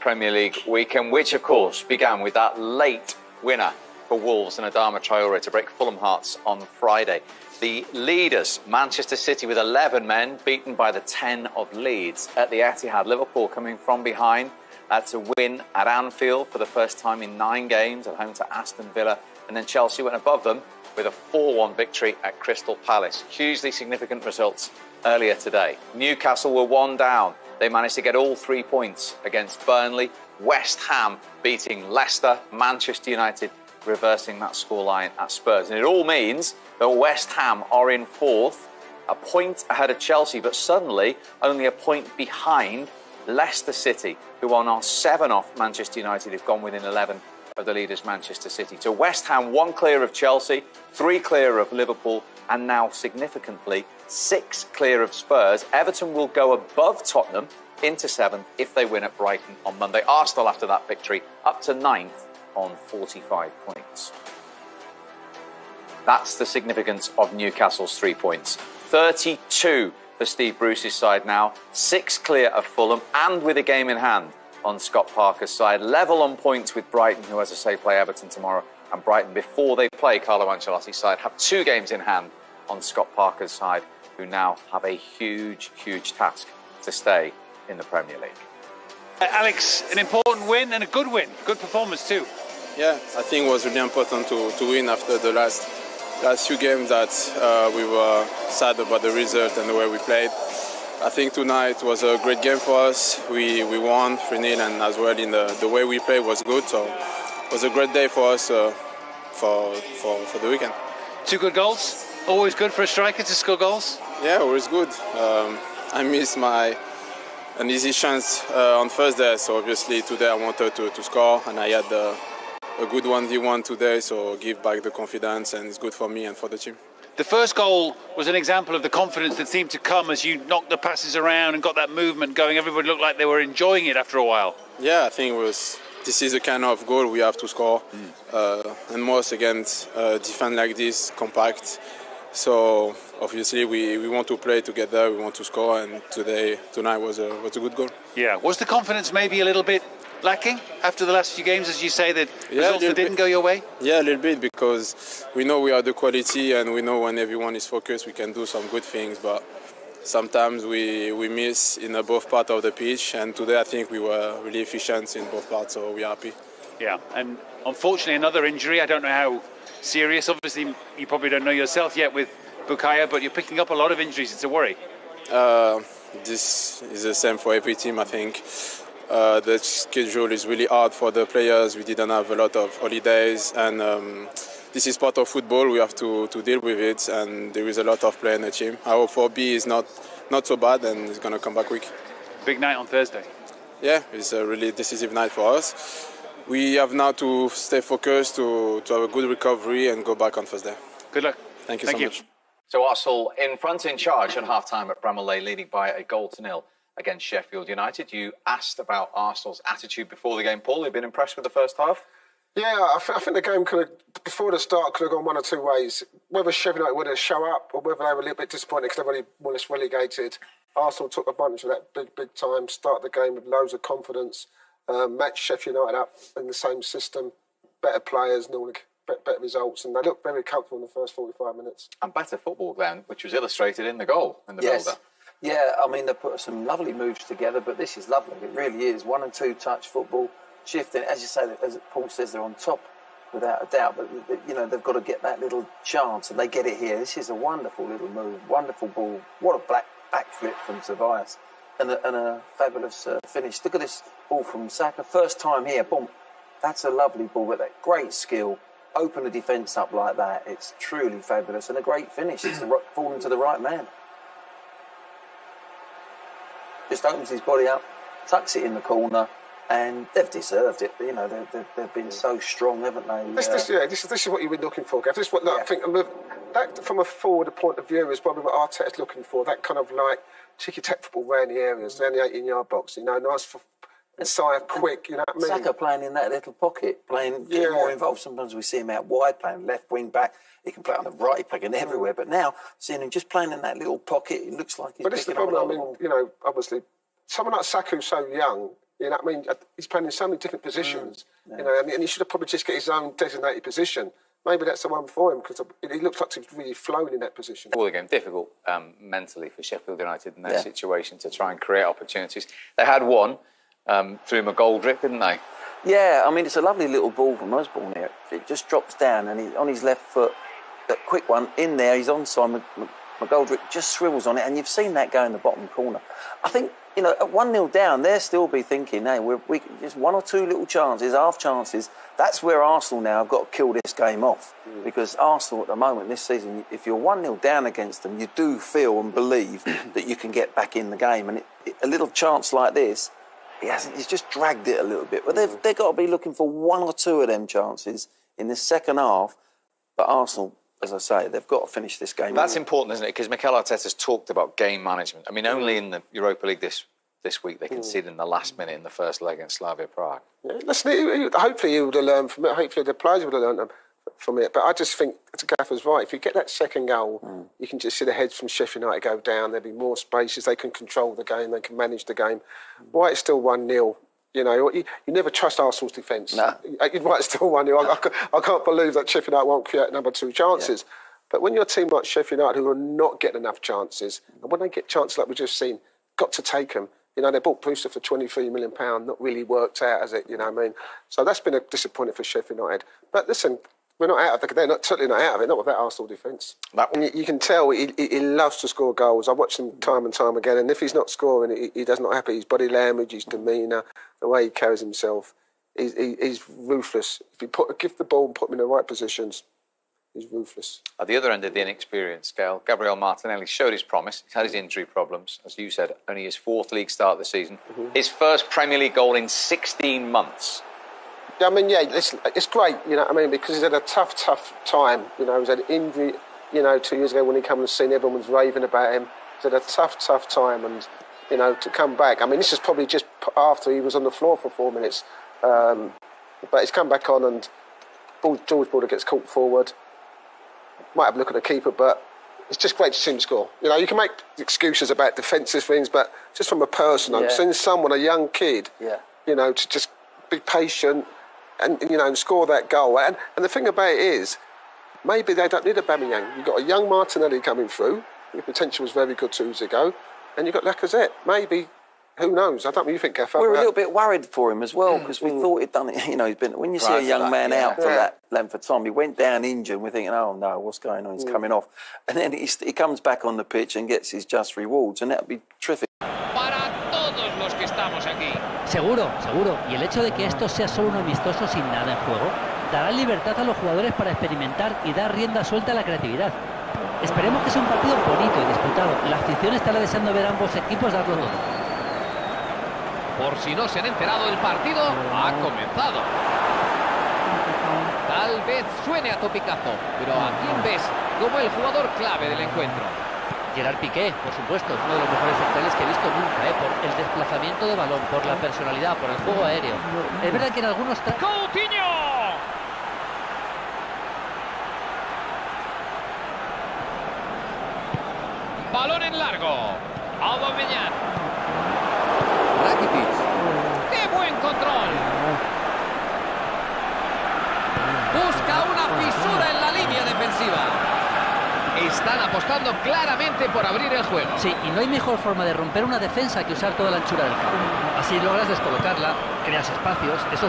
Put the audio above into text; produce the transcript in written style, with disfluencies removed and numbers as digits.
Premier League weekend, which of course began with that late winner for Wolves and Adama Traore to break Fulham hearts on Friday. The leaders, Manchester City, with 11 men, beaten by the 10 of Leeds at the Etihad. Liverpool coming from behind to win at Anfield for the first time in 9 games at home to Aston Villa. And then Chelsea went above them with a 4-1 victory at Crystal Palace. Hugely significant results earlier today. Newcastle were 1 down. They managed to get all 3 points against Burnley. West Ham beating Leicester. Manchester United reversing that scoreline at Spurs. And it all means that West Ham are in 4th, a point ahead of Chelsea, but suddenly only a point behind Leicester City, who are now 7 off Manchester United, who've gone within 11 of the leaders Manchester City. So West Ham 1 clear of Chelsea, 3 clear of Liverpool, and now significantly 6 clear of Spurs. Everton will go above Tottenham into 7th if they win at Brighton on Monday. Arsenal, after that victory, up to 9th on 45 points. That's the significance of Newcastle's 3 points. 32 for Steve Bruce's side now, 6 clear of Fulham, and with a game in hand on Scott Parker's side. Level on points with Brighton, who, as I say, play Everton tomorrow. And Brighton, before they play Carlo Ancelotti's side, have 2 games in hand on Scott Parker's side, who now have a huge, huge task to stay in the Premier League. Alex, an important win and a good win. Good performance too. Yeah, I think it was really important to win after the last few games that we were sad about the result and the way we played. I think tonight was a great game for us. We won 3-0, and as well in the way we played was good. So it was a great day for us for the weekend. 2 good goals. Always good for a striker to score goals. Yeah, always good. I missed an easy chance on Thursday, so obviously today I wanted to score, and I had a good 1v1 today, so give back the confidence, and it's good for me and for the team. The first goal was an example of the confidence that seemed to come as you knocked the passes around and got that movement going. Everybody looked like they were enjoying it after a while. Yeah, I think this is the kind of goal we have to score, and most against defend like this, compact. So obviously we want to play together, we want to score, and tonight was a good goal. Yeah, was the confidence maybe a little bit lacking after the last few games, as you say, that results that didn't go your way? Yeah, a little bit, because we know we are the quality, and we know when everyone is focused we can do some good things, but sometimes we miss in both parts of the pitch, and today I think we were really efficient in both parts, so we're happy. Yeah, and unfortunately another injury. I don't know how serious. Obviously you probably don't know yourself yet with Bukayo, but you're picking up a lot of injuries. It's a worry. This is the same for every team, I think. The schedule is really hard for the players. We didn't have a lot of holidays, and this is part of football. We have to deal with it, and there is a lot of play in the team. I hope 4B is not so bad, and it's going to come back quick. Big night on Thursday. Yeah, it's a really decisive night for us. We have now to stay focused, to have a good recovery and go back on Thursday. Good luck. Thank you so much. So Arsenal in front, in charge at half-time at Bramall Lane, leading by a 1-0 against Sheffield United. You asked about Arsenal's attitude before the game, Paul. You've been impressed with the first half? Yeah, I think the game before the start, could have gone one or two ways. Whether Sheffield United would have show up, or whether they were a little bit disappointed because they've already more or less relegated. Arsenal took advantage of that big time, start the game with loads of confidence, matched Sheffield United up in the same system, better players, and all better results, and they looked very comfortable in the first 45 minutes. And better football then, which was illustrated in the goal, in the build-up. Yeah, I mean, they put some lovely moves together, but this is lovely. It really is. 1 and 2 touch football, shifting. As you say, as Paul says, they're on top without a doubt, but, you know, they've got to get that little chance, and they get it here. This is a wonderful little move, wonderful ball. What a backflip from Tobias, and a fabulous finish. Look at this ball from Saka. First time here, boom. That's a lovely ball with that great skill. Open the defence up like that. It's truly fabulous, and a great finish. It's falling to the right man. Just opens his body up, tucks it in the corner, and they've deserved it. You know, they've been so strong, haven't they? This is what you've been looking for, Gav. This is what I think. That, from a forward point of view, is probably what Arteta's looking for. That kind of like ticky-tack football around the areas, around the 18-yard box. You know, nice for inside, quick. You know what I mean? Saka playing in that little pocket, getting more involved. Sometimes we see him out wide, playing left wing back. He can play on the right, playing everywhere. But now, seeing him just playing in that little pocket, it looks like he's. But this is the problem. I mean, you know, obviously, someone like Saka who's so young, You know what I mean? He's playing in so many different positions, you know, and he should have probably just get his own designated position. Maybe that's the one for him because he looks like he's really flown in that position. Well, again, difficult mentally for Sheffield United in their situation to try and create opportunities. They had one through McGoldrick, didn't they? Yeah, I mean, it's a lovely little ball from Osborne here. It just drops down and he's on his left foot. That quick one in there, he's onside. McGoldrick just swivels on it, and you've seen that go in the bottom corner. I think, you know, at 1-0 down, they'll still be thinking, hey, we just one or two little chances, half chances. That's where Arsenal now have got to kill this game off. Because Arsenal at the moment, this season, if you're 1-0 down against them, you do feel and believe that you can get back in the game. And a little chance like this, he's just dragged it a little bit. But they've got to be looking for one or two of them chances in the second half. But Arsenal, as I say, they've got to finish this game. That's important, isn't it? Because Mikel Arteta's talked about game management. I mean, only in the Europa League this week they conceded in the last minute in the first leg against Slavia Prague. Yeah, listen, hopefully he would have learned from it. Hopefully the players would have learned from it. But I just think, as Gaffer's right, if you get that second goal, you can just see the heads from Sheffield United go down. There'll be more spaces. They can control the game. They can manage the game. Why it's still 1-0? You know, you never trust Arsenal's defence. No. You'd write still 1-0. I can't believe that Sheffield United won't create number two chances. Yeah. But when you're a team like Sheffield United who are not getting enough chances, and when they get chances like we've just seen, got to take them. You know, they bought Brewster for £23 million, not really worked out, has it? You know what I mean? So that's been a disappointment for Sheffield United. But listen, we're not out of it. They're totally not out of it, not with that Arsenal defence. And you can tell he loves to score goals. I watch him time and time again, and if he's not scoring, he does not happy. His body language, his demeanour, the way he carries himself, he's ruthless. If you give the ball and put him in the right positions, he's ruthless. At the other end of the inexperience scale, Gabriel Martinelli showed his promise. He's had his injury problems, as you said, only his fourth league start of the season. His first Premier League goal in 16 months. Yeah, I mean, listen, it's great, you know what I mean, because he's had a tough time. You know, he's had an injury, you know, 2 years ago when he came on the scene, everyone was raving about him. He's had a tough time, and, you know, to come back. I mean, this is probably just after he was on the floor for 4 minutes. But he's come back on, and George Border gets caught forward. Might have a look at the keeper, but it's just great to see him score. You know, you can make excuses about defensive things, but just from a person, I've seen someone, a young kid, you know, to just be patient and you know, and score that goal. And the thing about it is, maybe they don't need a Aubameyang. You've got a young Martinelli coming through. Your potential was very good 2 years ago, and you've got Lacazette. Maybe. Who knows? I don't know what you think, Gaffer. We're a little bit worried for him as well because we thought he'd done it. You know, he's been. When you see a young man out for that length of time, he went down injured. And we're thinking, oh no, what's going on? He's coming off, and then he comes back on the pitch and gets his just rewards, and that'd be terrific. Para todos los que estamos aquí. Seguro. Y el hecho de que esto sea solo un amistoso sin nada en juego dará libertad a los jugadores para experimentar y dar rienda suelta a la creatividad. Esperemos que sea un partido bonito y disputado. La afición estará deseando ver a ambos equipos darlo todo. Por si no se han enterado, el partido ha comenzado. Tal vez suene a topicazo, pero ¿a quién ves como el jugador clave del encuentro? Gerard Piqué, por supuesto, es uno de los mejores centrales que he visto nunca, por el desplazamiento de balón, por la personalidad, por el juego aéreo. Es verdad que en algunos... ¡Coutinho! Balón en largo. Aubameyang. ¡Qué buen control! Busca una fisura en la línea defensiva. Están apostando claramente por abrir el juego. Sí, y no hay mejor forma de romper una defensa que usar toda la anchura del campo. Así logras descolocarla, creas espacios, eso